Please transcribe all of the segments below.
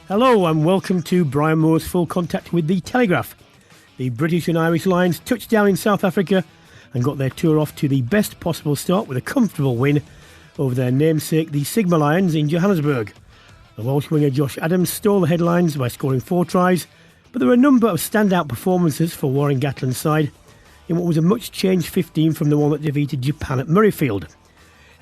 Hello and welcome to Brian Moore's Full Contact with the Telegraph. The British and Irish Lions touched down in South Africa and got their tour off to the best possible start with a comfortable win over their namesake, the Sigma Lions, in Johannesburg. The Welsh winger Josh Adams stole the headlines by scoring 4 tries, but there were a number of standout performances for Warren Gatland's side in what was a much-changed 15 from the one that defeated Japan at Murrayfield.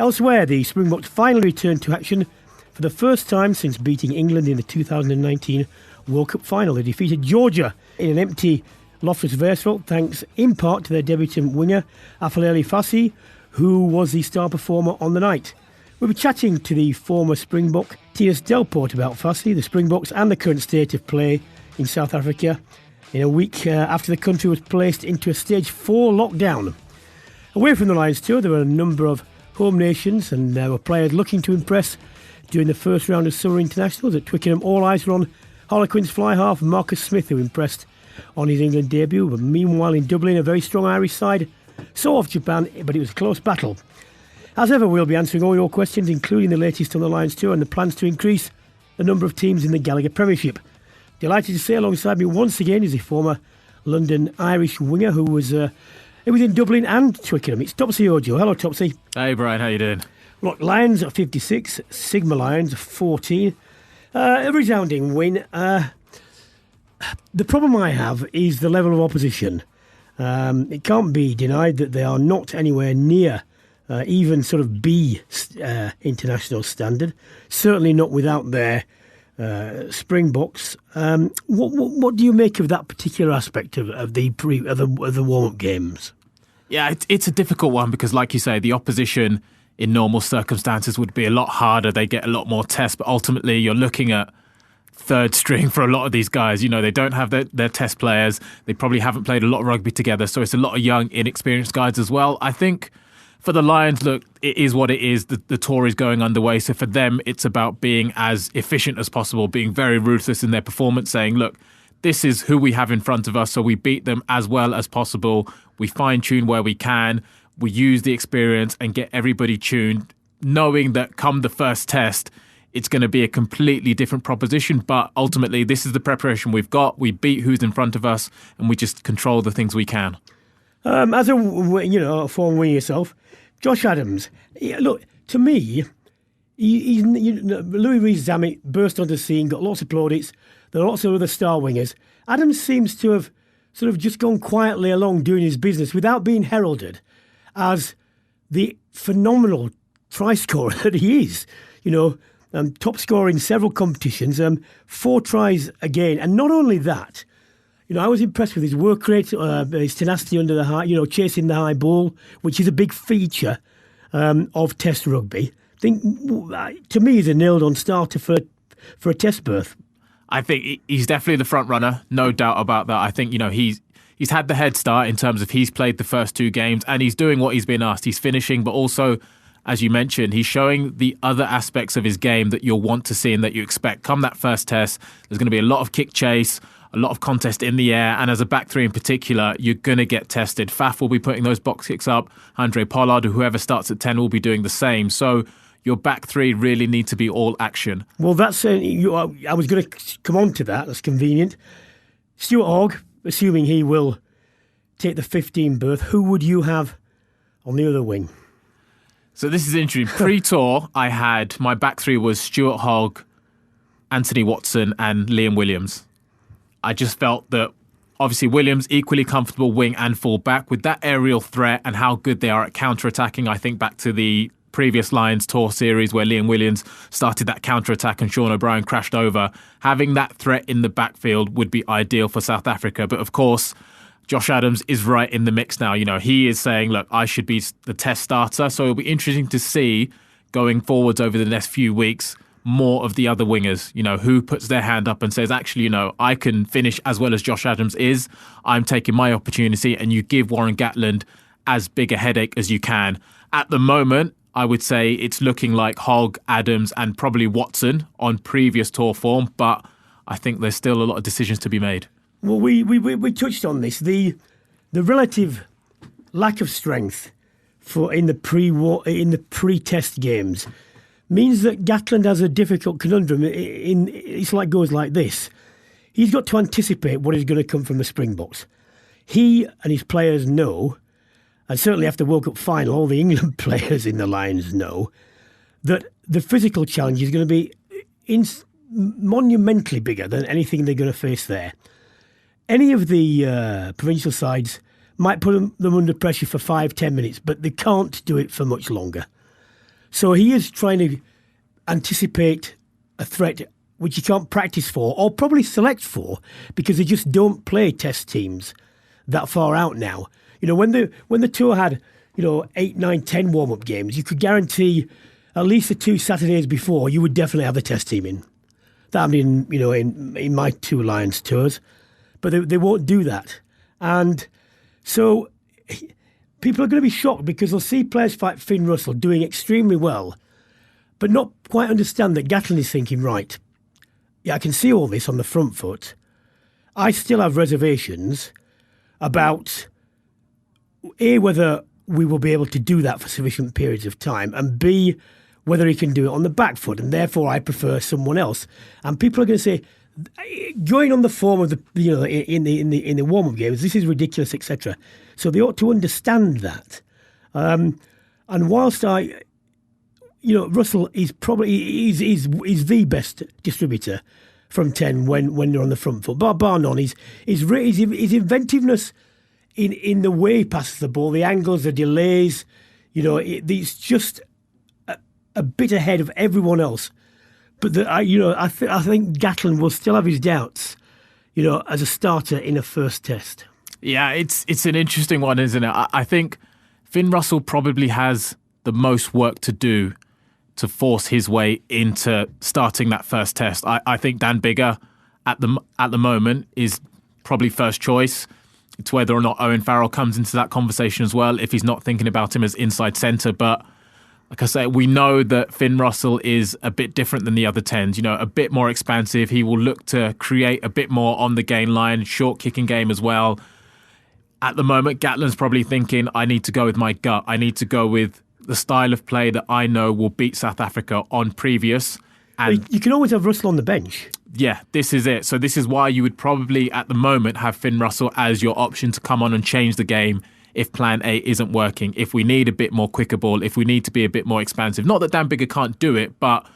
Elsewhere, the Springboks finally returned to action for the first time since beating England in the 2019 World Cup final. They defeated Georgia in an empty Loftus Versfeld, thanks in part to their debutant winger Aphelele Fassi, who was the star performer on the night. We were chatting to the former Springbok Thinus Delport about Fassi, the Springboks and the current state of play in South Africa in a week after the country was placed into a stage 4 lockdown. Away from the Lions tour, there were a number of home nations and there were players looking to impress during the first round of summer internationals. At Twickenham, all eyes were on Harlequins fly half Marcus Smith, who impressed on his England debut. But meanwhile in Dublin, a very strong Irish side saw off Japan, but it was a close battle. As ever, we'll be answering all your questions, including the latest on the Lions tour and the plans to increase the number of teams in the Gallagher Premiership. Delighted to say alongside me once again is the former London Irish winger who was in Dublin and Twickenham. It's Topsy Ojo. Hello, Topsy. Hey, Brian. How you doing? Look, Lions at 56, Sigma Lions 14. A resounding win. The problem I have is the level of opposition. It can't be denied that they are not anywhere near even sort of B international standard. Certainly not without their Springboks. What do you make of that particular aspect of the warm-up games? Yeah, it's a difficult one because, like you say, the opposition in normal circumstances would be a lot harder. They get a lot more tests, but ultimately you're looking at third string for a lot of these guys. You know, they don't have their test players. They probably haven't played a lot of rugby together. So it's a lot of young, inexperienced guys as well. I think for the Lions, look, it is what it is. The tour is going underway. So for them, it's about being as efficient as possible, being very ruthless in their performance, saying, look, this is who we have in front of us. So we beat them as well as possible. We fine-tune where we can. We use the experience and get everybody tuned, knowing that come the first test, it's going to be a completely different proposition. But ultimately, this is the preparation we've got. We beat who's in front of us, and we just control the things we can. As a former winger yourself, Josh Adams. Look, to me, Louis Rees-Zammit burst onto the scene, got lots of plaudits. There are lots of other star wingers. Adams seems to have sort of just gone quietly along doing his business without being heralded as the phenomenal try scorer that he is. Top scorer in several competitions, 4 tries again. And not only that, I was impressed with his work rate, his tenacity under the high, chasing the high ball, which is a big feature of Test rugby. I think, to me, he's a nailed-on starter for a Test berth. I think he's definitely the front runner, no doubt about that. I think, he's had the head start in terms of he's played the first 2 games and he's doing what he's been asked. He's finishing, but also, as you mentioned, he's showing the other aspects of his game that you'll want to see and that you expect. Come that first test, there's going to be a lot of kick chase, a lot of contest in the air, and as a back 3 in particular, you're going to get tested. Faf will be putting those box kicks up. Andre Pollard, or whoever starts at 10, will be doing the same. So your back 3 really need to be all action. Well, that's I was going to come on to that. That's convenient. Stuart Hogg, assuming he will take the 15 berth, who would you have on the other wing? So this is interesting. Pre-tour, I had my back 3 was Stuart Hogg, Anthony Watson and Liam Williams. I just felt that obviously Williams equally comfortable wing and full back with that aerial threat and how good they are at counter-attacking. I think back to the previous Lions tour series where Liam Williams started that counter-attack and Sean O'Brien crashed over. Having that threat in the backfield would be ideal for South Africa. But of course, Josh Adams is right in the mix now. He is saying, look, I should be the Test starter. So it'll be interesting to see going forwards over the next few weeks more of the other wingers, who puts their hand up and says, actually, I can finish as well as Josh Adams is. I'm taking my opportunity, and you give Warren Gatland as big a headache as you can. At the moment, I would say it's looking like Hogg, Adams and probably Watson on previous tour form, but I think there's still a lot of decisions to be made. Well, we touched on this. The relative lack of strength in the pre-test games means that Gatland has a difficult conundrum. Goes like this. He's got to anticipate what is going to come from the Springboks. He and his players know, and certainly after the World Cup final, all the England players in the Lions know, that the physical challenge is going to be monumentally bigger than anything they're going to face there. Any of the provincial sides might put them under pressure for 5-10 minutes, but they can't do it for much longer. So he is trying to anticipate a threat which you can't practice for or probably select for, because they just don't play test teams that far out now. You know, when the tour had, 8, 9, 10 warm-up games, you could guarantee at least the 2 Saturdays before you would definitely have the test team in. That happened in my 2 Lions tours. But they won't do that. And so people are going to be shocked because they'll see players like Finn Russell doing extremely well, but not quite understand that Gatland is thinking, right, yeah, I can see all this on the front foot. I still have reservations about, A, whether we will be able to do that for sufficient periods of time, and B, whether he can do it on the back foot, and therefore I prefer someone else. And people are going to say, going on the form of in the warm-up games, this is ridiculous, etc. So they ought to understand that. And whilst Russell is probably is the best distributor from 10 when they're on the front foot. Bar none. His inventiveness in the way he passes the ball, the angles, the delays, it's just a bit ahead of everyone else. But I think Gatland will still have his doubts, as a starter in a first test. Yeah, it's an interesting one, isn't it? I think Finn Russell probably has the most work to do to force his way into starting that first test. I think Dan Biggar at the moment is probably first choice. It's whether or not Owen Farrell comes into that conversation as well, if he's not thinking about him as inside centre. But like I say, we know that Finn Russell is a bit different than the other 10s, a bit more expansive. He will look to create a bit more on the gain line, short kicking game as well. At the moment, Gatland's probably thinking, I need to go with my gut. I need to go with the style of play that I know will beat South Africa on previous. And you can always have Russell on the bench. Yeah, this is it. So this is why you would probably, at the moment, have Finn Russell as your option to come on and change the game if plan A isn't working, if we need a bit more quicker ball, if we need to be a bit more expansive. Not that Dan Biggar can't do it, but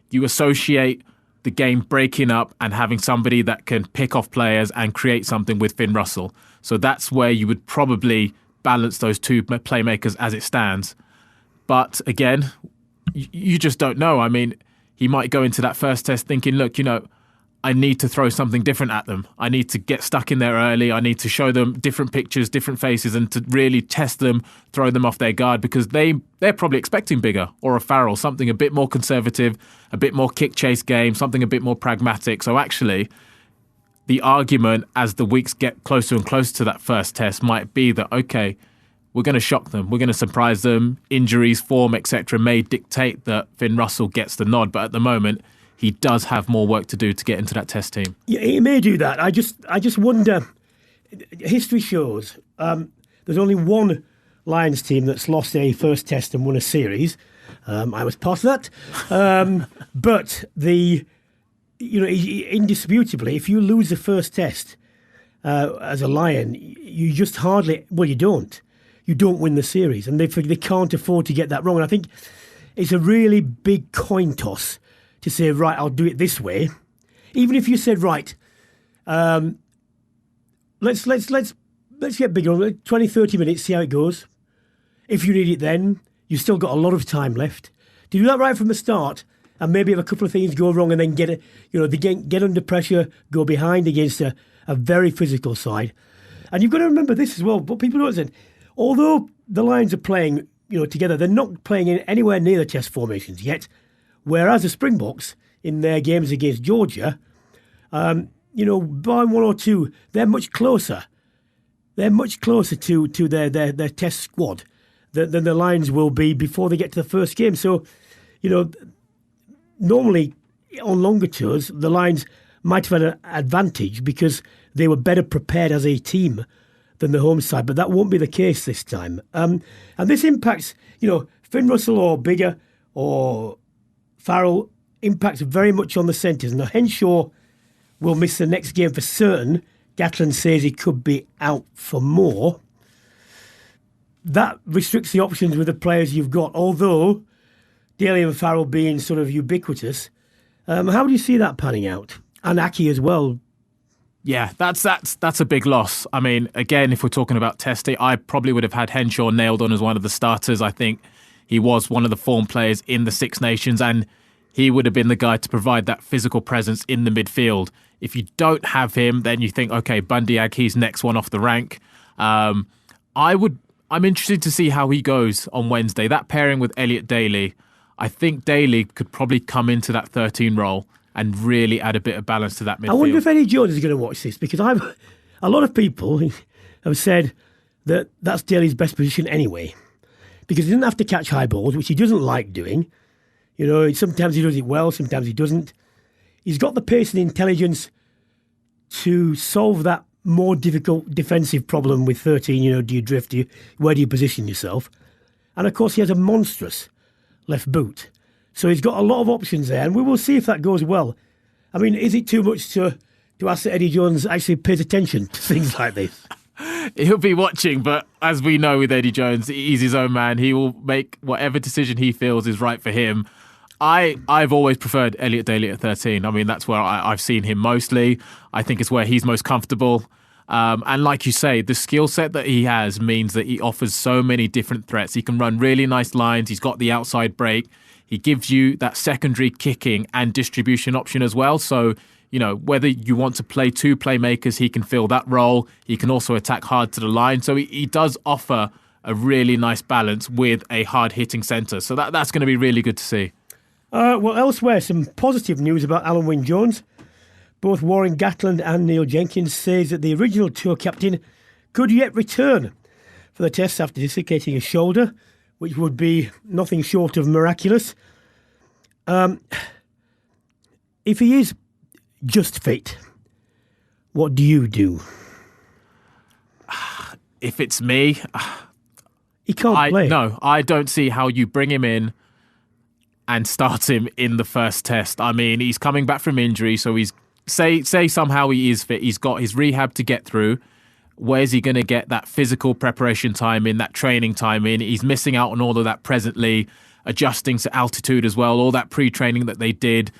you associate the game breaking up and having somebody that can pick off players and create something with Finn Russell. So that's where you would probably balance those 2 playmakers as it stands. But again, you just don't know. I mean, he might go into that first test thinking, look, I need to throw something different at them. I need to get stuck in there early. I need to show them different pictures, different faces, and to really test them, throw them off their guard, because they're probably expecting Biggar or a Farrell, something a bit more conservative, a bit more kick chase game, something a bit more pragmatic. So actually, the argument as the weeks get closer and closer to that first test might be that, okay, we're going to shock them, we're going to surprise them, injuries, form, etc. may dictate that Finn Russell gets the nod, but at the moment, he does have more work to do to get into that test team. Yeah, he may do that. I just wonder. History shows there's only one Lions team that's lost a first test and won a series. I was part of that. But indisputably, if you lose the first test as a Lion, you just hardly. Well, you don't. You don't win the series, and they can't afford to get that wrong. And I think it's a really big coin toss to say, right, I'll do it this way. Even if you said, right, let's get bigger, 20, 30 minutes, see how it goes. If you need it then, you've still got a lot of time left. To do that right from the start, and maybe if a couple of things go wrong and then get under pressure, go behind against a very physical side. And you've got to remember this as well, but people don't understand. Although the Lions are playing, together, they're not playing in anywhere near the test formations yet. Whereas the Springboks, in their games against Georgia, by 1 or 2, they're much closer. They're much closer to their test squad than the Lions will be before they get to the first game. So, normally on longer tours, the Lions might have had an advantage because they were better prepared as a team than the home side. But that won't be the case this time. And this impacts, Finn Russell or Biggar or Farrell impacts very much on the centres. Now, Henshaw will miss the next game for certain. Gatland says he could be out for more. That restricts the options with the players you've got, although Daly and Farrell being sort of ubiquitous. How do you see that panning out? And Aki as well. Yeah, that's a big loss. I mean, again, if we're talking about testing, I probably would have had Henshaw nailed on as one of the starters. I think he was one of the form players in the Six Nations, and he would have been the guy to provide that physical presence in the midfield. If you don't have him, then you think, okay, Bundyag, he's next one off the rank. I'm interested to see how he goes on Wednesday. That pairing with Elliot Daly, I think Daly could probably come into that 13 role and really add a bit of balance to that midfield. I wonder if Eddie Jones is going to watch this, because a lot of people have said that that's Daly's best position anyway, because he doesn't have to catch high balls, which he doesn't like doing. You know, sometimes he does it well, sometimes he doesn't. He's got the pace and intelligence to solve that more difficult defensive problem with 13. You know, do you drift? Where do you position yourself? And of course, he has a monstrous left boot. So he's got a lot of options there, and we will see if that goes well. I mean, is it too much to ask that Eddie Jones actually pays attention to things like this? He'll be watching, but as we know with Eddie Jones, he's his own man. He will make whatever decision he feels is right for him. I've always preferred Elliot Daly at 13. I mean, that's where I've seen him mostly. I think it's where he's most comfortable. And like you say, the skill set that he has means that he offers so many different threats. He can run really nice lines. He's got the outside break. He gives you that secondary kicking and distribution option as well. So, you know, whether you want to play two playmakers, he can fill that role. He can also attack hard to the line. So he does offer a really nice balance with a hard-hitting centre. So that's going to be really good to see. Well, elsewhere, some positive news about Alan Wynne-Jones. Both Warren Gatland and Neil Jenkins says that the original tour captain could yet return for the test after dislocating his shoulder, which would be nothing short of miraculous. If he is just fit, what do you do? If it's me, he can't play. No, I don't see how you bring him in and start him in the first test. I mean, he's coming back from injury, so he's say somehow he is fit. He's got his rehab to get through. Where's he going to get that physical preparation time in, that training time in? He's missing out on all of that presently, adjusting to altitude as well, all that pre-training that they did.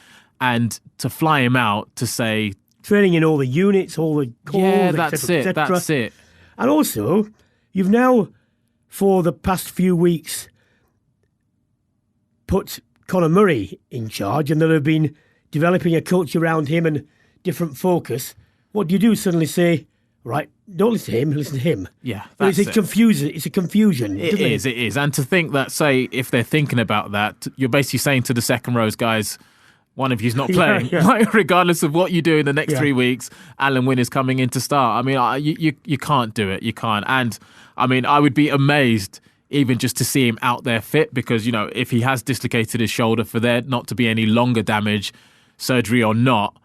And to fly him out to say... Training in all the units, all the calls, yeah, that's it. That's it. And also, you've now, for the past few weeks, put Conor Murray in charge, and they'll have been developing a culture around him and different focus. What do you do? Suddenly say... Right, don't listen to him, listen to him. Yeah, that's it's a confusion. It's a confusion. It is. And to think that, say, if they're thinking about that, you're basically saying to the second rows, guys, one of you's not playing. Yeah. Like, regardless of what you do in the next 3 weeks, Alan Wynne is coming in to start. I mean, you can't do it. You can't. And, I mean, I would be amazed even just to see him out there fit because, you know, if he has dislocated his shoulder, for there not to be any longer damage, surgery or not,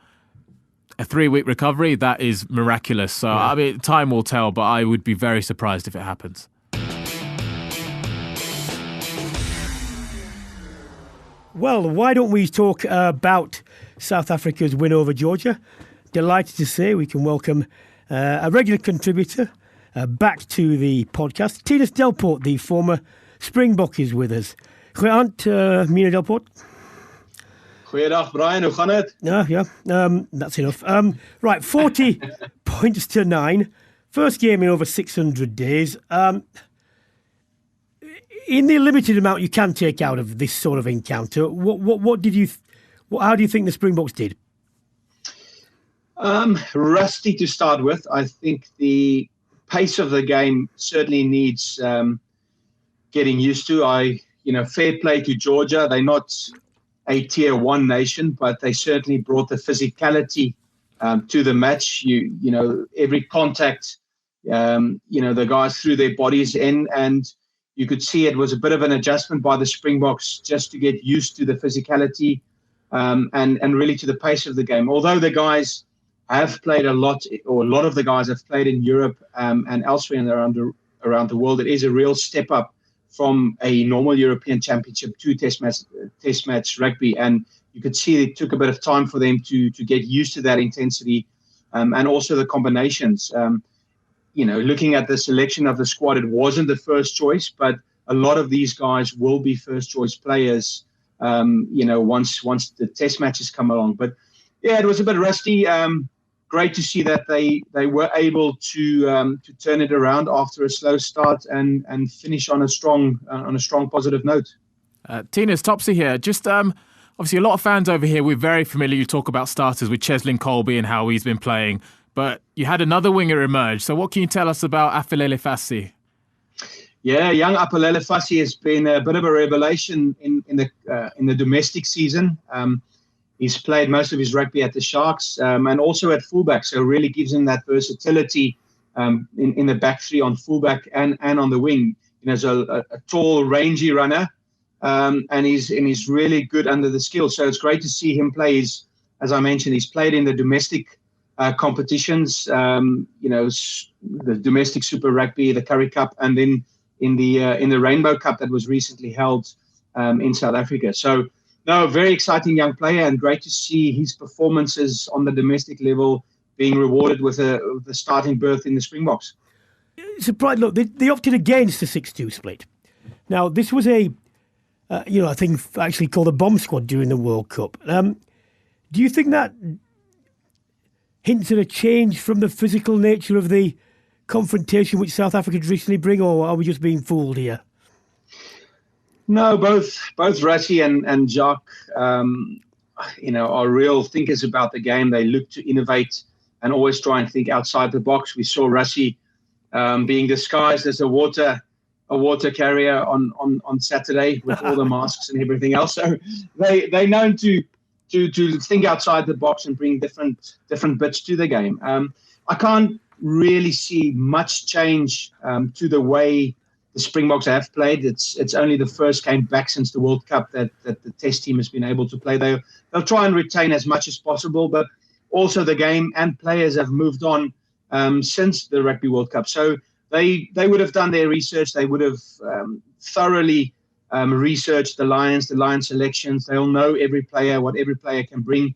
a 3-week recovery, that is miraculous. So, I mean, time will tell, but I would be very surprised if it happens. Well, why don't we talk about South Africa's win over Georgia? Delighted to say we can welcome a regular contributor back to the podcast. Thinus Delport, the former Springbok, is with us. Goeienaand, meneer Delport. Goeiedag, Brian. Hoe gaan het? Yeah, that's enough. Right, 40 points to 9. First game in over 600 days. In the limited amount you can take out of this sort of encounter, how do you think the Springboks did? Rusty to start with. I think the pace of the game certainly needs getting used to. Fair play to Georgia. They're not a tier 1 nation, but they certainly brought the physicality to the match. Every contact, the guys threw their bodies in, and you could see it was a bit of an adjustment by the Springboks just to get used to the physicality and really to the pace of the game. Although the guys have played a lot of the guys have played in Europe and elsewhere around the world, it is a real step up from a normal European Championship to Test match rugby, and you could see it took a bit of time for them to get used to that intensity, and also the combinations. Looking at the selection of the squad, it wasn't the first choice, but a lot of these guys will be first choice players, once the Test matches come along. But yeah, it was a bit rusty. Great to see that they were able to turn it around after a slow start and finish on a strong positive note. Thinus, Topsy here. Just obviously a lot of fans over here, we're very familiar. You talk about starters with Cheslin Colby and how he's been playing, but you had another winger emerge. So what can you tell us about Aphelele Fassi? Yeah, young Aphelele Fassi has been a bit of a revelation in the domestic season. He's played most of his rugby at the Sharks, and also at fullback, so it really gives him that versatility in the back three on fullback and on the wing. He's a tall, rangy runner, and he's really good under the skill. So it's great to see him play. As I mentioned, he's played in the domestic competitions, the domestic Super Rugby, the Currie Cup, and then in the Rainbow Cup that was recently held in South Africa. So, no, very exciting young player, and great to see his performances on the domestic level being rewarded with the starting berth in the Springboks. Surprised, look, they opted against the 6-2 split. Now, this was a thing actually called a bomb squad during the World Cup. Do you think that hints at a change from the physical nature of the confrontation which South Africa traditionally bring, or are we just being fooled here? No, both Rassie and Jacques, are real thinkers about the game. They look to innovate and always try and think outside the box. We saw Rassie being disguised as a water carrier on Saturday with all the masks and everything else. So they're known to think outside the box and bring different bits to the game. I can't really see much change to the way the Springboks have played. It's only the first game back since the World Cup that the Test team has been able to play. They'll try and retain as much as possible, but also the game and players have moved on since the Rugby World Cup. So they would have done their research. They would have thoroughly researched the Lions selections. They'll know every player, what every player can bring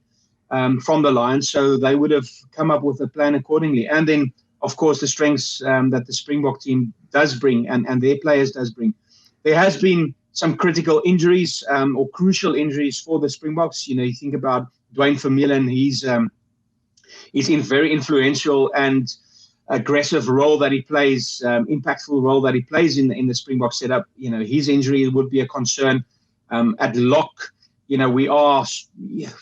from the Lions. So they would have come up with a plan accordingly. And then, of course, the strengths that the Springbok team does bring and their players does bring. There has been some critical injuries or crucial injuries for the Springboks. You think about Dwayne Vermeulen. He's in very influential and aggressive role that he plays, impactful role that he plays in the Springbok setup. His injury would be a concern. At lock, we are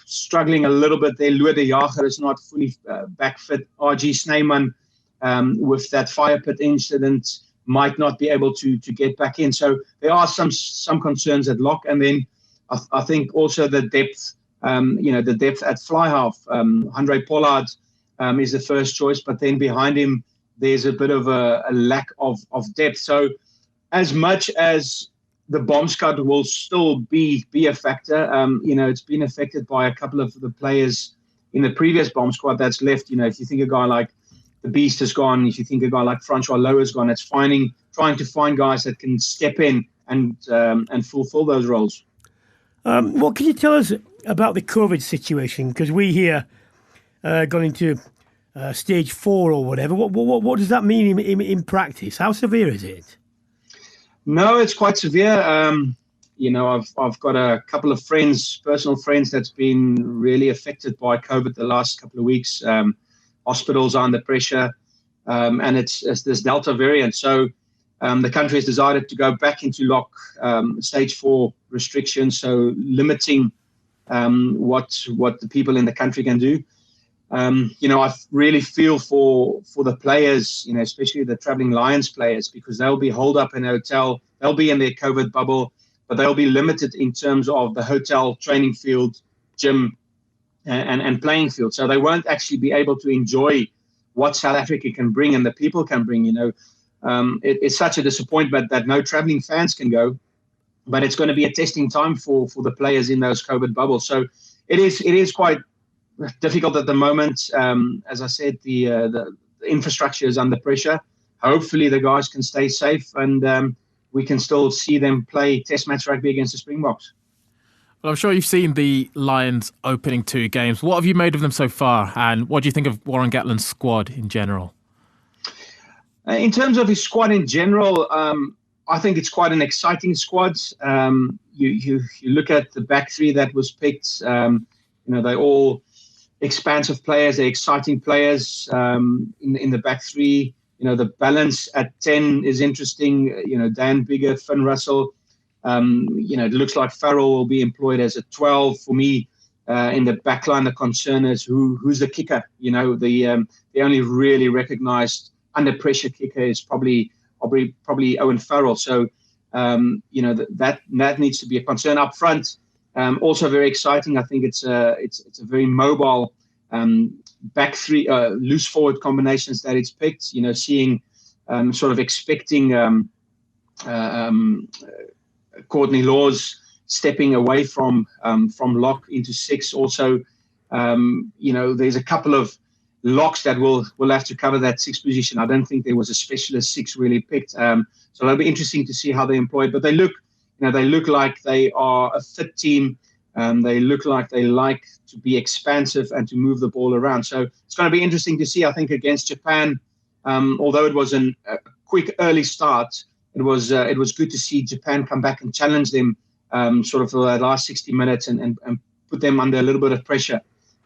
struggling a little bit there. Louis de Jager is not fully back fit. RG Snyman, with that fire pit incident, might not be able to get back in. So there are some concerns at lock. And then I think also the depth, the depth at fly half. Andre Pollard is the first choice, but then behind him, there's a bit of a lack of depth. So as much as the bomb squad will still be a factor, it's been affected by a couple of the players in the previous bomb squad that's left. If you think a guy like the Beast has gone, if you think a guy like Francois Lowe has gone, it's trying to find guys that can step in and fulfill those roles. What can you tell us about the COVID situation? Because we here got into stage 4 or whatever. What does that mean in practice? How severe is it? No, it's quite severe. I've got a couple of personal friends that's been really affected by COVID the last couple of weeks. Hospitals are under pressure, and it's this Delta variant. So the country has decided to go back into stage 4 restrictions, so limiting what the people in the country can do. I really feel for the players, especially the traveling Lions players, because they'll be holed up in a hotel. They'll be in their COVID bubble, but they'll be limited in terms of the hotel, training field, gym, and playing field. So they won't actually be able to enjoy what South Africa can bring and the people can bring. It's such a disappointment that no traveling fans can go, but it's going to be a testing time for the players in those COVID bubbles. So it is quite difficult at the moment. As I said, the infrastructure is under pressure. Hopefully the guys can stay safe, and we can still see them play Test match rugby against the Springboks. Well, I'm sure you've seen the Lions opening 2 games. What have you made of them so far? And what do you think of Warren Gatland's squad in general? In terms of his squad in general, I think it's quite an exciting squad. You look at the back 3 that was picked. They're all expansive players. They're exciting players in the back 3. The balance at 10 is interesting. Dan Biggar, Finn Russell. It looks like Farrell will be employed as a 12. For me, in the back line, the concern is who's the kicker. The only really recognised under pressure kicker is probably Owen Farrell. So, that needs to be a concern up front. Also very exciting. I think it's a very mobile back 3, loose forward combinations that it's picked. Seeing sort of expecting Courtney Laws stepping away from lock into 6. Also, there's a couple of locks that will have to cover that 6 position. I don't think there was a specialist 6 really picked. So it'll be interesting to see how they employ it. But they look like they are a fit team. They look like they like to be expansive and to move the ball around. So it's going to be interesting to see, I think, against Japan. Although it was a quick early start, it was good to see Japan come back and challenge them sort of for the last 60 minutes and put them under a little bit of pressure.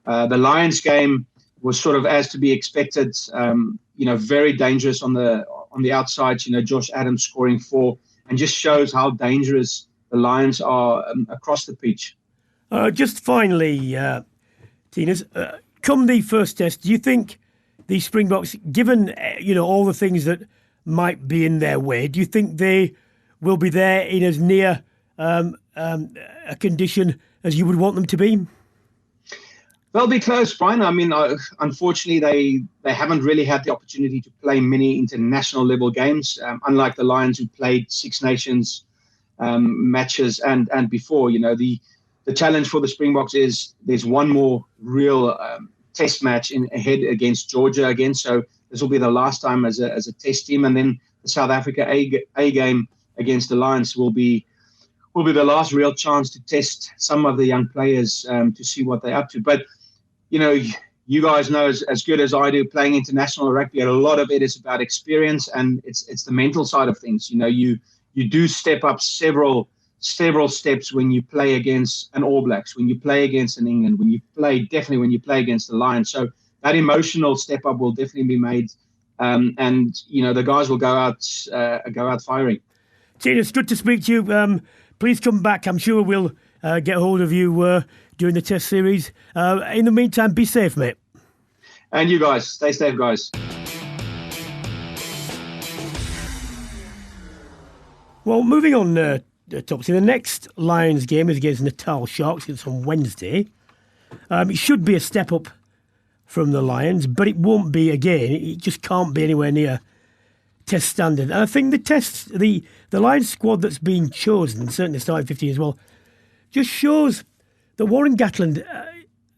The Lions game was sort of as to be expected, very dangerous on the outside. Josh Adams scoring 4, and just shows how dangerous the Lions are across the pitch. Just finally, Thinus, come the first test, do you think the Springboks, given all the things that might be in their way, do you think they will be there in as near a condition as you would want them to be? They'll be close, Brian. I mean, unfortunately, they haven't really had the opportunity to play many international level games, unlike the Lions who played Six Nations matches and before. The challenge for the Springboks is there's one more real test match ahead against Georgia again. So this will be the last time as a test team, and then the South Africa A game against the Lions will be the last real chance to test some of the young players to see what they're up to. But you guys know as good as I do, playing international rugby, a lot of it is about experience, and it's the mental side of things. You do step up several steps when you play against an All Blacks, when you play against an England, when you play against the Lions. So that emotional step up will definitely be made, and the guys will go out firing. Tina, it's good to speak to you. Please come back. I'm sure we'll get hold of you during the test series. In the meantime, be safe, mate. And you guys, stay safe, guys. Well, moving on, Topsy, the next Lions game is against Natal Sharks. It's on Wednesday. It should be a step up from the Lions, but it won't be again. It just can't be anywhere near test standard. And I think the Lions squad that's been chosen, certainly starting 15 as well, just shows that Warren Gatland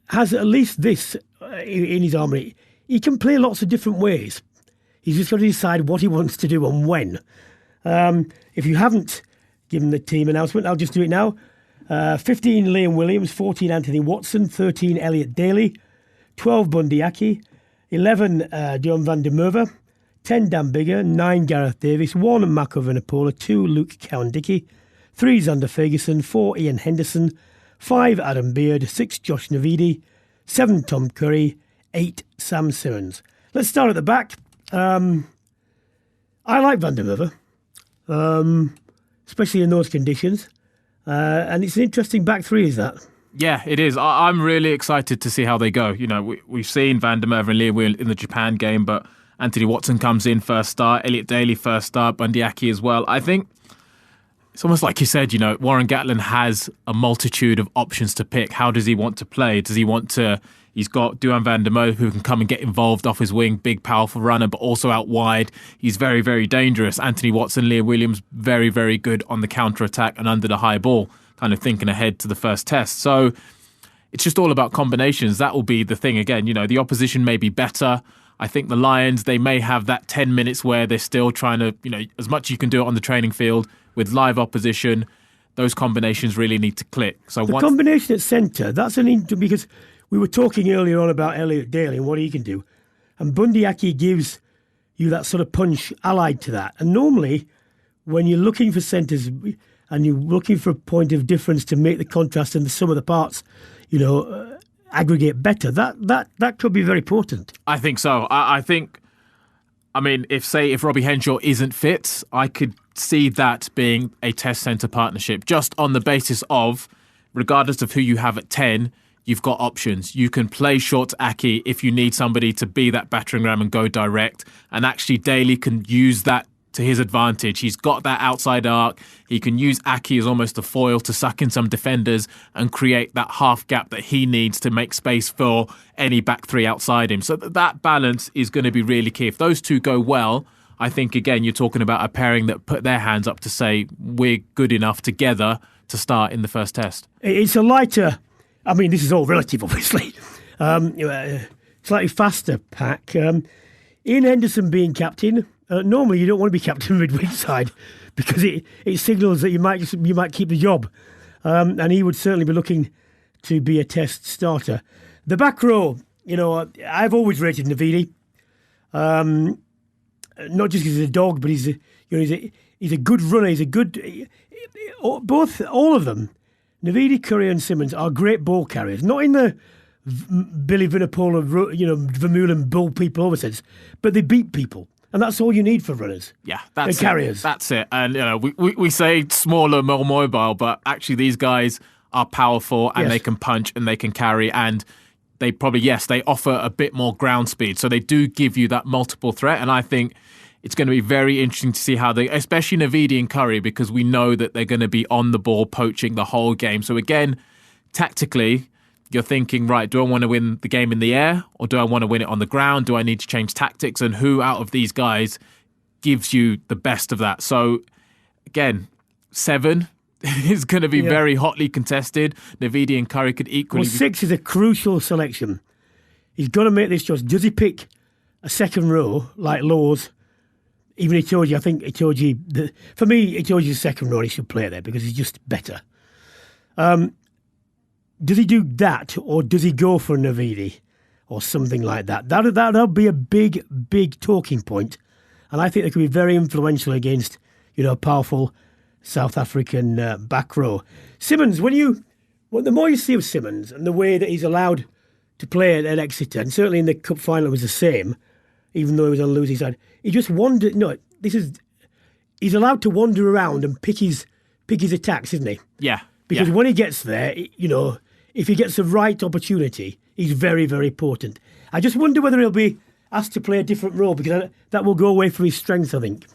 has at least this in his armoury. He can play lots of different ways. He's just got to decide what he wants to do and when. If you haven't given the team announcement, I'll just do it now. 15 Liam Williams, 14 Anthony Watson, 13 Elliot Daly, 12 Bundy Aki, 11 Dion van der Merwe, 10 Dan Biggar, 9 Gareth Davis, 1 Mako Vanapola, 2 Luke Cowan-Dickey, 3 Zander Ferguson, 4 Ian Henderson, 5 Adam Beard, 6 Josh Navidi, 7 Tom Curry, 8 Sam Simmons. Let's start at the back. I like Van der Merwe, especially in those conditions. And it's an interesting back 3, is that? Yeah, it is. I'm really excited to see how they go. We've seen Van der Merwe and Liam in the Japan game, but Anthony Watson comes in first start, Elliot Daly first start, Bundy Aki as well. I think it's almost like you said, Warren Gatland has a multitude of options to pick. How does he want to play? He's got Duhan van der Merwe who can come and get involved off his wing, big, powerful runner, but also out wide. He's very, very dangerous. Anthony Watson, Liam Williams, very, very good on the counter-attack and under the high ball, kind of thinking ahead to the first test. So it's just all about combinations. That will be the thing again. The opposition may be better. I think the Lions, they may have that 10 minutes where they're still trying to, as much as you can do it on the training field, with live opposition, those combinations really need to click. So the combination at centre, that's because we were talking earlier on about Elliot Daly and what he can do. And Bundy Aki gives you that sort of punch allied to that. And normally, when you're looking for centres and you're looking for a point of difference to make the contrast and the sum of the parts, aggregate better, that could be very potent. I think so. I think, if Robbie Henshaw isn't fit, I could see that being a test centre partnership, just on the basis of, regardless of who you have at 10, you've got options. You can play short to Aki if you need somebody to be that battering ram and go direct. And actually, Daly can use that to his advantage. He's got that outside arc. He can use Aki as almost a foil to suck in some defenders and create that half gap that he needs to make space for any back three outside him. So that balance is going to be really key. If those two go well, I think, again, you're talking about a pairing that put their hands up to say, we're good enough together to start in the first test. It's a lighter, this is all relative, obviously, slightly faster pack. Ian Henderson being captain, normally you don't want to be captain midweek side because it signals that you might keep the job. And he would certainly be looking to be a test starter. The back row, I've always rated Navidi. Not just because he's a dog, but he's a good runner. He's a good... all of them, Navidi, Curry and Simmons, are great ball carriers. Not in the Billy Vunipola, Vermeulen bull people over sense, but they beat people. And that's all you need for runners. Yeah, that's carriers. That's it. And we say smaller, more mobile, but actually these guys are powerful and they can punch and they can carry, and they probably, they offer a bit more ground speed. So they do give you that multiple threat. And I think it's going to be very interesting to see how especially Navidi and Curry, because we know that they're going to be on the ball poaching the whole game. So again, tactically, you're thinking, right, do I want to win the game in the air or do I want to win it on the ground? Do I need to change tactics? And who out of these guys gives you the best of that? So again, 7 is going to be very hotly contested. Navidi and Curry could equally... Well, 6 is a crucial selection. He's got to make this choice. Does he pick a second row like Laws? Even Itoji, I think Itoji... For me, Itoji's second row, he should play there because he's just better. Does he do that, or does he go for Navidi or something like that? That'll be a big, big talking point. And I think it could be very influential against, a powerful South African back row. Simmons, the more you see of Simmons and the way that he's allowed to play at Exeter, and certainly in the cup final it was the same, even though he was on the losing side, he just wandered. He's allowed to wander around and pick his attacks, isn't he? Yeah. Because when he gets there, if he gets the right opportunity, he's very, very potent. I just wonder whether he'll be asked to play a different role, because that will go away from his strengths, I think.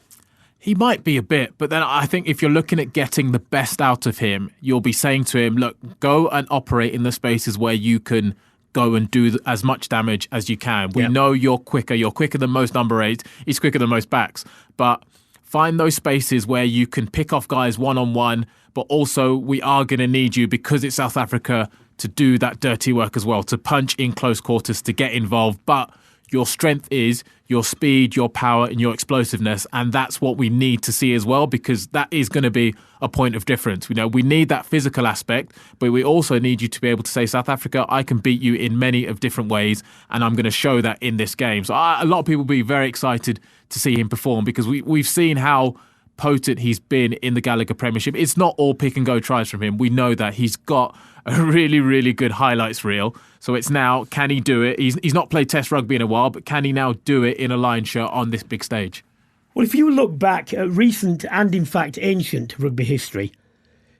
He might be a bit, but then I think if you're looking at getting the best out of him, you'll be saying to him, look, go and operate in the spaces where you can go and do as much damage as you can. We know you're quicker. You're quicker than most number 8. He's quicker than most backs. But find those spaces where you can pick off guys one-on-one, but also we are going to need you, because it's South Africa, to do that dirty work as well, to punch in close quarters, to get involved. But your strength is your speed, your power, and your explosiveness. And that's what we need to see as well, because that is going to be a point of difference. We need that physical aspect, but we also need you to be able to say, South Africa, I can beat you in many of different ways, and I'm going to show that in this game. So a lot of people will be very excited to see him perform, because we've seen how potent he's been in the Gallagher Premiership. It's not all pick and go tries from him. We know that he's got a really, really good highlights reel. So it's now, can he do it? He's not played Test rugby in a while, but can he now do it in a line shirt on this big stage? Well, if you look back at recent and, in fact, ancient rugby history,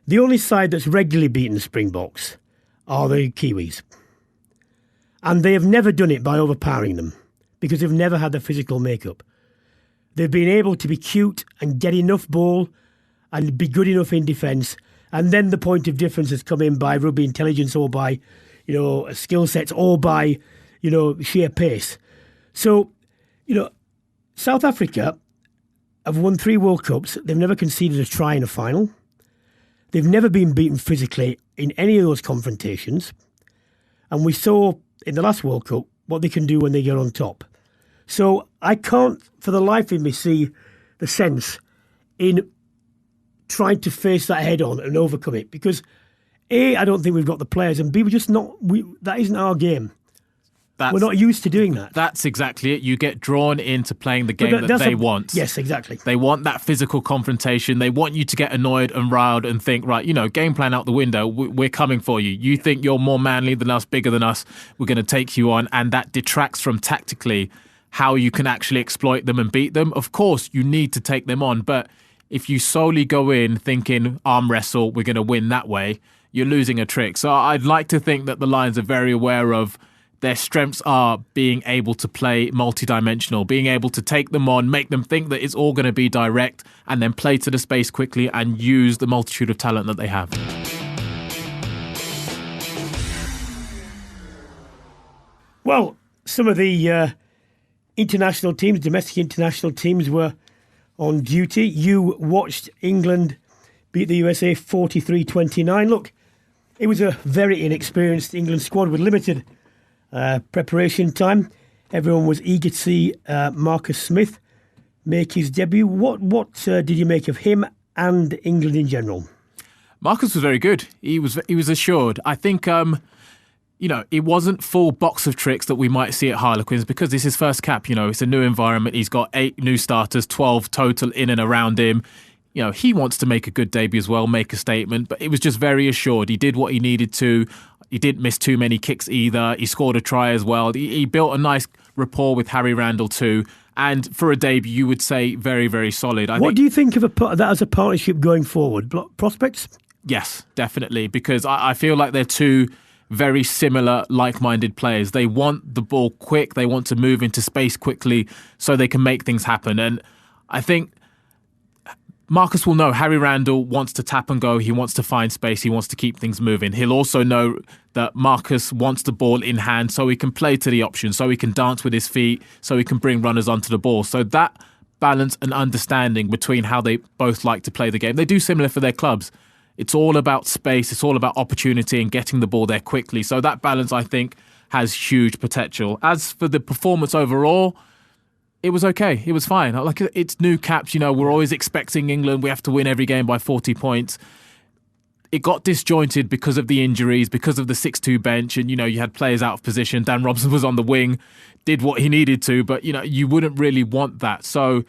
the only side that's regularly beaten the Springboks are the Kiwis. And they have never done it by overpowering them, because they've never had the physical makeup. They've been able to be cute and get enough ball and be good enough in defence. And then the point of difference has come in by rugby intelligence, or by, skill sets, or by, sheer pace. So, South Africa have won 3 World Cups. They've never conceded a try in a final. They've never been beaten physically in any of those confrontations. And we saw in the last World Cup what they can do when they get on top. So I can't, for the life of me, see the sense in trying to face that head on and overcome it? Because A, I don't think we've got the players, and B, we're just not. That isn't our game. We're not used to doing that. That's exactly it. You get drawn into playing the game that they want. Yes, exactly. They want that physical confrontation. They want you to get annoyed and riled and think, right, game plan out the window. We're coming for you. You think you're more manly than us, bigger than us. We're going to take you on. And that detracts from tactically how you can actually exploit them and beat them. Of course, you need to take them on. But if you solely go in thinking arm wrestle, we're going to win that way, you're losing a trick. So I'd like to think that the Lions are very aware of their strengths are being able to play multidimensional, being able to take them on, make them think that it's all going to be direct, and then play to the space quickly and use the multitude of talent that they have. Well, some of the international teams, domestic international teams, were on duty. You watched England beat the USA 43-29. Look, it was a very inexperienced England squad with limited preparation time. Everyone was eager to see Marcus Smith make his debut. What did you make of him and England in general? Marcus was very good. He was assured. I think it wasn't full box of tricks that we might see at Harlequins because this is his first cap. It's a new environment. He's got 8 new starters, 12 total in and around him. He wants to make a good debut as well, make a statement, but it was just very assured. He did what he needed to. He didn't miss too many kicks either. He scored a try as well. He built a nice rapport with Harry Randall too. And for a debut, you would say very, very solid. What do you think of that as a partnership going forward? Prospects? Yes, definitely, because I feel like they're two very similar, like-minded players. They want the ball quick. They want to move into space quickly so they can make things happen. And I think Marcus will know Harry Randall wants to tap and go. He wants to find space. He wants to keep things moving. He'll also know that Marcus wants the ball in hand so he can play to the option, so he can dance with his feet, so he can bring runners onto the ball. So that balance and understanding between how they both like to play the game. They do similar for their clubs. It's all about space. It's all about opportunity and getting the ball there quickly. So that balance, I think, has huge potential. As for the performance overall, it was okay. It was fine. Like, it's new caps. We're always expecting England. We have to win every game by 40 points. It got disjointed because of the injuries, because of the 6-2 bench. And, you had players out of position. Dan Robson was on the wing, did what he needed to. But, you wouldn't really want that. So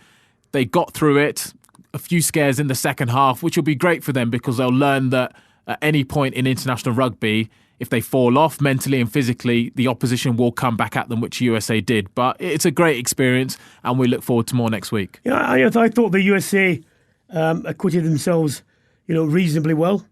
they got through it. A few scares in the second half, which will be great for them because they'll learn that at any point in international rugby, if they fall off mentally and physically, the opposition will come back at them, which USA did. But it's a great experience, and we look forward to more next week. I thought the USA acquitted themselves, reasonably well.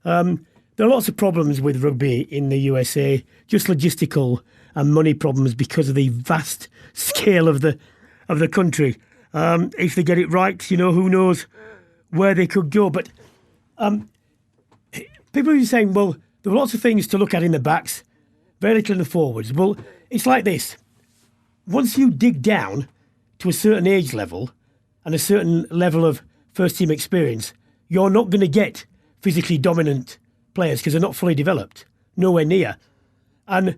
There are lots of problems with rugby in the USA, just logistical and money problems because of the vast scale of the country. If they get it right, who knows where they could go. But people are saying, well, there were lots of things to look at in the backs, very little in the forwards. Well, it's like this. Once you dig down to a certain age level and a certain level of first-team experience, you're not going to get physically dominant players because they're not fully developed, nowhere near. And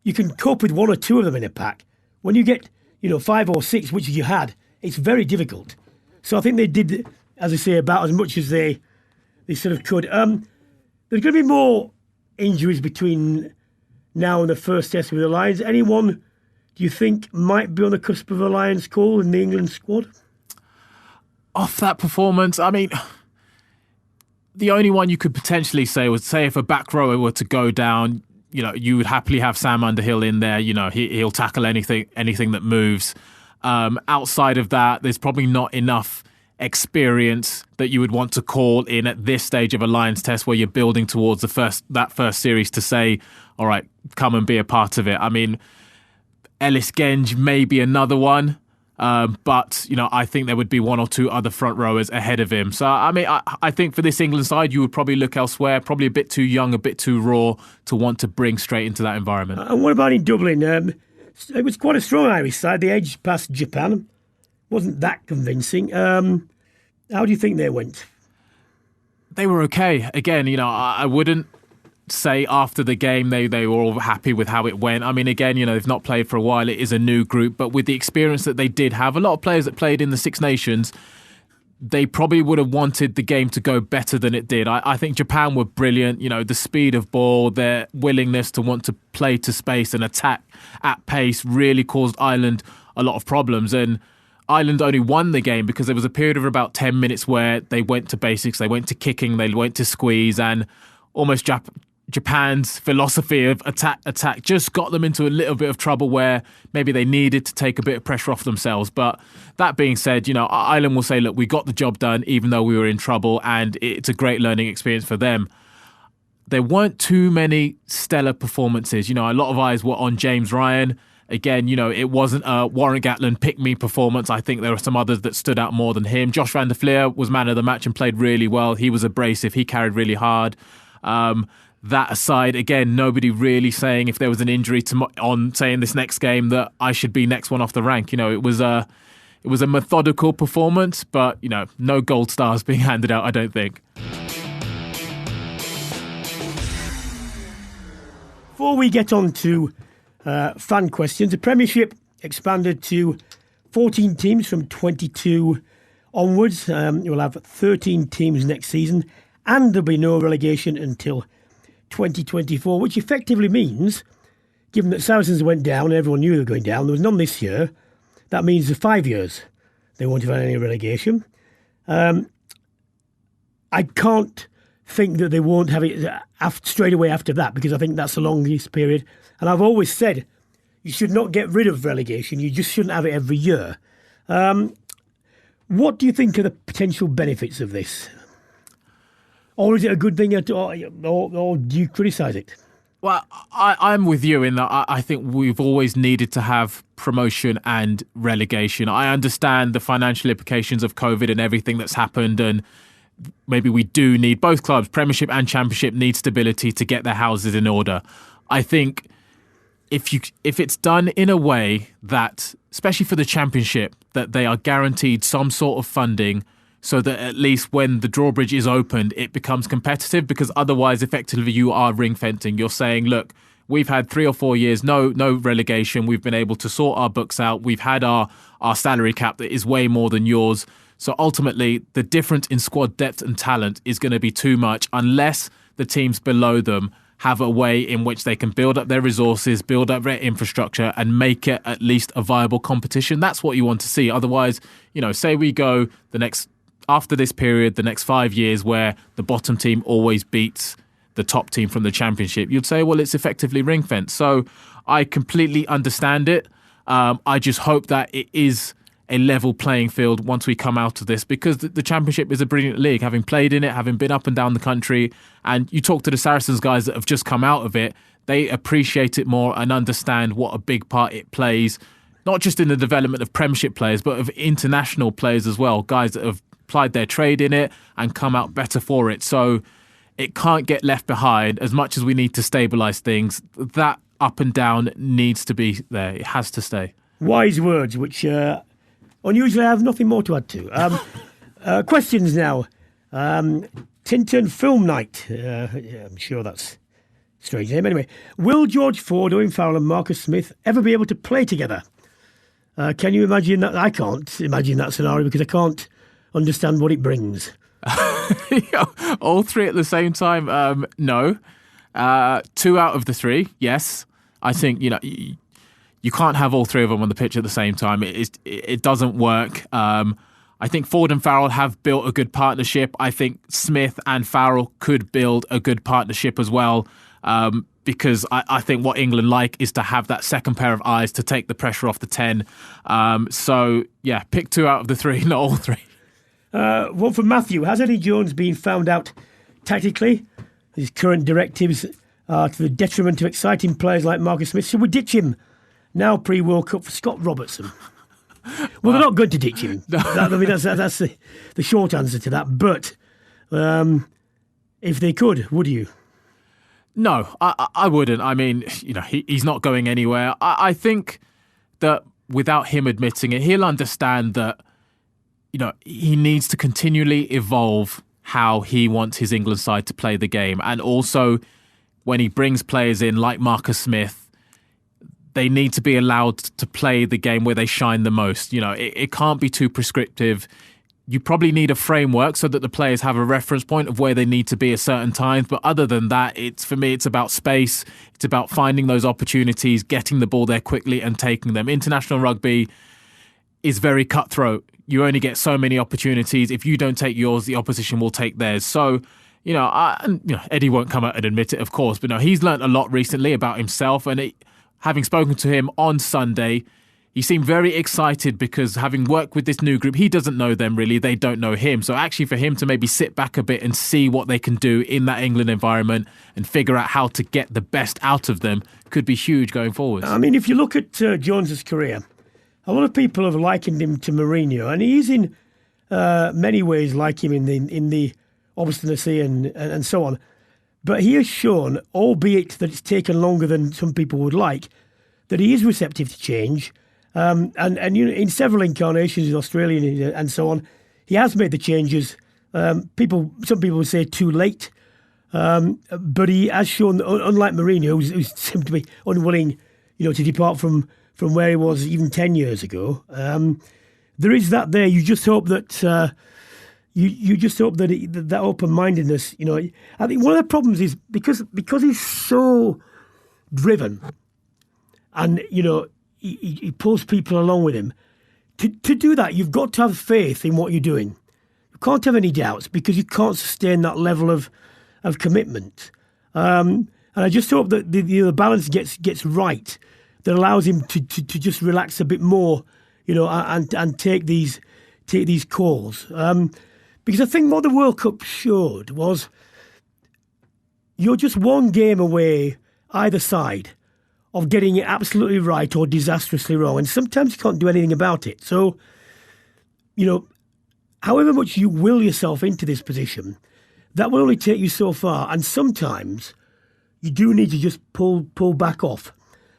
you can cope with 1 or 2 of them in a pack. When you get, 5 or 6, which you had, it's very difficult. So I think they did, as I say, about as much as they sort of could. There's going to be more injuries between now and the first test with the Lions. Anyone do you think might be on the cusp of a Lions call in the England squad? Off that performance, I mean, the only one you could potentially say was, say, if a back rower were to go down, you would happily have Sam Underhill in there. He'll tackle anything that moves. Outside of that, there's probably not enough experience that you would want to call in at this stage of a Lions test where you're building towards that first series to say, all right, come and be a part of it. I mean, Ellis Genge may be another one, but I think there would be 1 or 2 other front rowers ahead of him. So I mean, I think for this England side, you would probably look elsewhere, probably a bit too young, a bit too raw to want to bring straight into that environment. And what about in Dublin? It was quite a strong Irish side. They edged past Japan. Wasn't that convincing. How do you think they went? They were okay. Again, I wouldn't say after the game they were all happy with how it went. I mean, again, they've not played for a while. It is a new group. But with the experience that they did have, a lot of players that played in the Six Nations, they probably would have wanted the game to go better than it did. I think Japan were brilliant. You know, the speed of ball, their willingness to want to play to space and attack at pace really caused Ireland a lot of problems. And Ireland only won the game because there was a period of about 10 minutes where they went to basics, they went to kicking, they went to squeeze, and almost Japan's philosophy of attack just got them into a little bit of trouble where maybe they needed to take a bit of pressure off themselves. But that being said, you know, Ireland will say, look, we got the job done even though we were in trouble, and it's a great learning experience for them. There weren't too many stellar performances. You know, a lot of eyes were on James Ryan. Again, you know, it wasn't a Warren Gatland pick-me performance. I think there were some others that stood out more than him. Josh van der Fleer was man of the match and played really well. He was abrasive. He carried really hard. That aside, again, nobody really saying if there was an injury on, say, in this next game that I should be next one off the rank. You know, it was a methodical performance, but, you know, no gold stars being handed out, I don't think. Before we get on to fan questions, the Premiership expanded to 14 teams from 22 onwards. You'll have 13 teams next season, and there'll be no relegation until 2024, which effectively means, given that Saracens went down and everyone knew they were going down, there was none this year, that means for 5 years they won't have any relegation. I can't think that they won't have it straight away after that, because I think that's the longest period. And I've always said you should not get rid of relegation, you just shouldn't have it every year. What do you think are the potential benefits of this? Or is it a good thing, or do you criticise it? Well, I'm with you in that I think we've always needed to have promotion and relegation. I understand the financial implications of COVID and everything that's happened, and maybe we do need, both clubs, Premiership and Championship, need stability to get their houses in order. I think if it's done in a way that, especially for the Championship, that they are guaranteed some sort of funding, so that at least when the drawbridge is opened, it becomes competitive, because otherwise, effectively, you are ring fencing. You're saying, look, we've had 3 or 4 years, no relegation. We've been able to sort our books out. We've had our salary cap that is way more than yours. So ultimately, the difference in squad depth and talent is going to be too much unless the teams below them have a way in which they can build up their resources, build up their infrastructure, and make it at least a viable competition. That's what you want to see. Otherwise, you know, say we go after this period, the next 5 years, where the bottom team always beats the top team from the Championship, you'd say, well, it's effectively ring fence. So I completely understand it. I just hope that it is a level playing field once we come out of this, because the Championship is a brilliant league, having played in it, having been up and down the country. And you talk to the Saracens guys that have just come out of it, they appreciate it more and understand what a big part it plays, not just in the development of Premiership players, but of international players as well, guys that have applied their trade in it and come out better for it. So it can't get left behind. As much as we need to stabilise things, that up and down needs to be there. It has to stay. Wise words, which unusually I have nothing more to add to. Questions now. Tintin Film Night. I'm sure that's a strange name. Anyway, will George Ford, Owen Farrell and Marcus Smith ever be able to play together? Can you imagine that? I can't imagine that scenario because I can't understand what it brings. All three at the same time? No. 2 out of the 3, yes. I think, you know, you can't have all 3 of them on the pitch at the same time. It doesn't work. I think Ford and Farrell have built a good partnership. I think Smith and Farrell could build a good partnership as well, because I think what England like is to have that second pair of eyes to take the pressure off the 10. So, yeah, pick 2 out of the 3, not all 3. One from Matthew. Has Eddie Jones been found out tactically? His current directives are to the detriment of exciting players like Marcus Smith. Should we ditch him now pre-World Cup for Scott Robertson? Well, they're not going to ditch him. No. That's the short answer to that. But if they could, would you? No, I wouldn't. I mean, you know, he's not going anywhere. I think that without him admitting it, he'll understand that, you know, he needs to continually evolve how he wants his England side to play the game. And also, when he brings players in like Marcus Smith, they need to be allowed to play the game where they shine the most. You know, it can't be too prescriptive. you probably need a framework so that the players have a reference point of where they need to be at certain times. But other than that, for me, it's about space. It's about finding those opportunities, getting the ball there quickly and taking them. International rugby is very cutthroat. You only get so many opportunities. If you don't take yours, the opposition will take theirs. So, Eddie won't come out and admit it, of course. But no, he's learnt a lot recently about himself. And having spoken to him on Sunday, he seemed very excited because having worked with this new group, he doesn't know them really, they don't know him. So actually for him to maybe sit back a bit and see what they can do in that England environment and figure out how to get the best out of them could be huge going forward. I mean, if you look at Jones's career, a lot of people have likened him to Mourinho, and he is in many ways like him in the obstinacy and so on. But he has shown, albeit that it's taken longer than some people would like, that he is receptive to change. And in several incarnations in Australia and so on, he has made the changes. Some people would say too late, but he has shown, unlike Mourinho, who seemed to be unwilling, to depart from where he was even 10 years ago. There is that there. You just hope that you just hope that that open-mindedness. I think one of the problems is because he's so driven, and he pulls people along with him. To do that, you've got to have faith in what you're doing. You can't have any doubts because you can't sustain that level of commitment. And I just hope that the balance gets right, that allows him to just relax a bit more, and take these calls. Because I think what the World Cup showed was you're just one game away either side of getting it absolutely right or disastrously wrong. And sometimes you can't do anything about it. So, however much you will yourself into this position, that will only take you so far. And sometimes you do need to just pull back off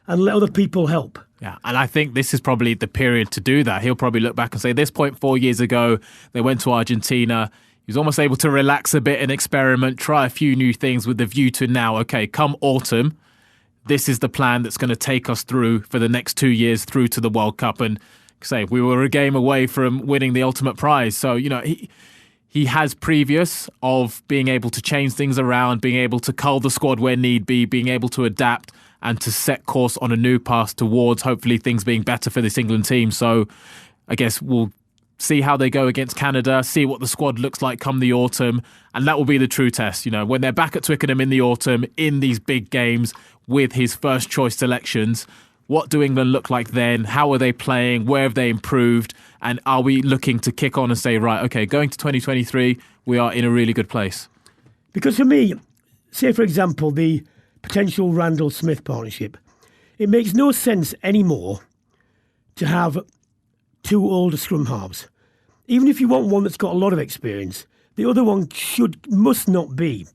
and let other people help. Yeah, and I think this is probably the period to do that. He'll probably look back and say, this point 4 years ago, they went to Argentina. He was almost able to relax a bit and experiment, try a few new things with the view to now, okay, come autumn, this is the plan that's going to take us through for the next 2 years through to the World Cup. And say we were a game away from winning the ultimate prize. So, he has previous of being able to change things around, being able to cull the squad where need be, being able to adapt and to set course on a new path towards hopefully things being better for this England team. So I guess we'll see how they go against Canada, see what the squad looks like come the autumn, and that will be the true test. When they're back at Twickenham in the autumn, in these big games with his first choice selections, what do England look like then? How are they playing? Where have they improved? And are we looking to kick on and say, right, okay, going to 2023, we are in a really good place? Because for me, say for example, the potential Randall-Smith partnership, it makes no sense anymore to have two older scrum halves. Even if you want one that's got a lot of experience, the other one must not be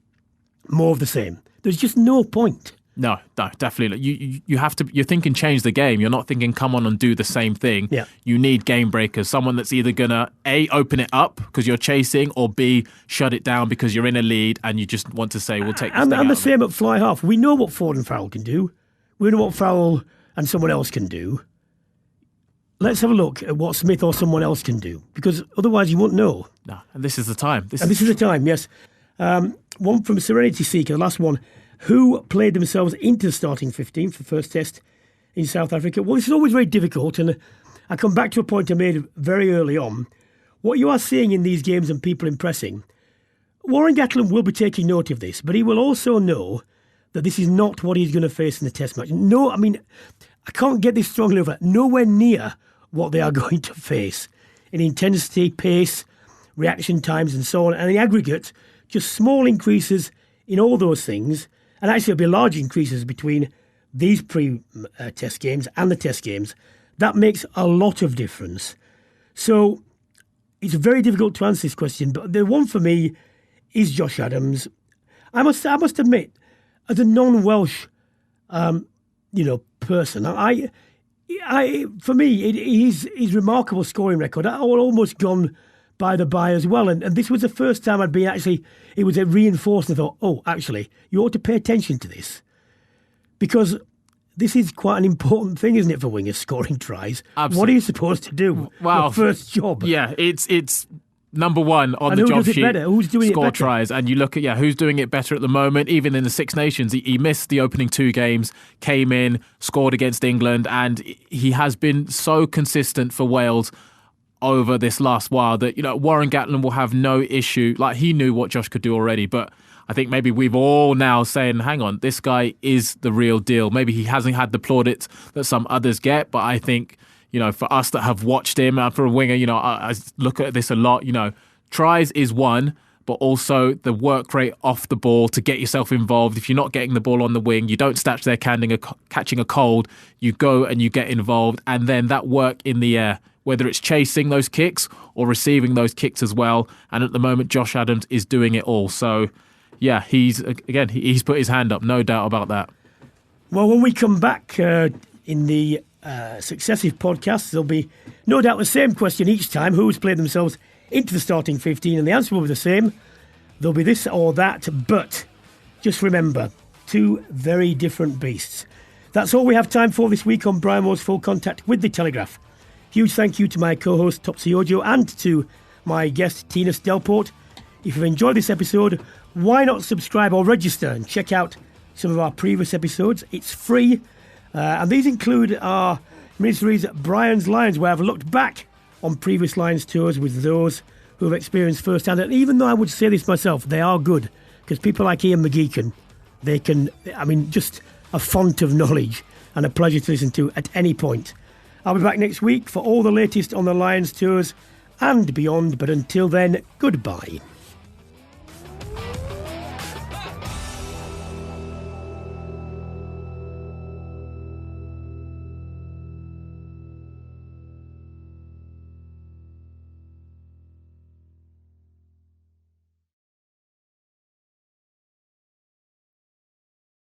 more of the same. There's just no point. No, definitely. You have to. You're thinking change the game. You're not thinking come on and do the same thing. Yeah. You need game breakers. Someone that's either gonna A, open it up because you're chasing, or B, shut it down because you're in a lead and you just want to say we'll take this thing out. And the same at fly half. We know what Ford and Farrell can do. We know what Farrell and someone else can do. Let's have a look at what Smith or someone else can do, because otherwise you won't know. No, and this is the time. This is the time. Yes. One from Serenity Seeker, the last one. Who played themselves into the starting 15 for the first test in South Africa? Well, this is always very difficult, and I come back to a point I made very early on. What you are seeing in these games and people impressing, Warren Gatland will be taking note of this, but he will also know that this is not what he's going to face in the test match. No, I mean, I can't get this strongly over. Nowhere near what they are going to face in intensity, pace, reaction times, and so on. And the aggregate, just small increases in all those things. And actually, there'll be large increases between these pre-test games and the test games. That makes a lot of difference. So it's very difficult to answer this question. But the one for me is Josh Adams. I must admit, as a non-Welsh, person, for me, his remarkable scoring record, I almost gone by the by as well. And this was the first time I'd been it was a reinforced and I thought, oh, actually, you ought to pay attention to this. Because this is quite an important thing, isn't it, for wingers, scoring tries? Absolutely. What are you supposed to do? Wow. Your first job. Yeah, it's number one on and the who job does it sheet. better? Who's doing it score better? tries, and you look at who's doing it better at the moment. Even in the Six Nations, he missed the opening 2 games, came in, scored against England, and he has been so consistent for Wales over this last while that Warren Gatland will have no issue. Like, he knew what Josh could do already, but I think maybe we've all now saying, hang on, this guy is the real deal. Maybe he hasn't had the plaudits that some others get, but I think, for us that have watched him, for a winger, I look at this a lot, tries is one, but also the work rate off the ball to get yourself involved. If you're not getting the ball on the wing, you don't statch there catching a cold, you go and you get involved, and then that work in the air, whether it's chasing those kicks or receiving those kicks as well. And at the moment, Josh Adams is doing it all. So, yeah, he's put his hand up, no doubt about that. Well, when we come back in the successive podcasts, there'll be no doubt the same question each time: who's played themselves into the starting 15, and the answer will be the same. There'll be this or that, but just remember, 2 very different beasts. That's all we have time for this week on Brian Moore's Full Contact with the Telegraph. Huge thank you to my co-host Topsy Ojo and to my guest Thinus Delport. If you've enjoyed this episode, why not subscribe or register and check out some of our previous episodes? It's free, and these include our miniseries Brian's Lions, where I've looked back on previous Lions tours with those who have experienced firsthand. And even though I would say this myself, they are good, because people like Ian McGeechan, just a font of knowledge and a pleasure to listen to at any point. I'll be back next week for all the latest on the Lions tours and beyond, but until then, goodbye.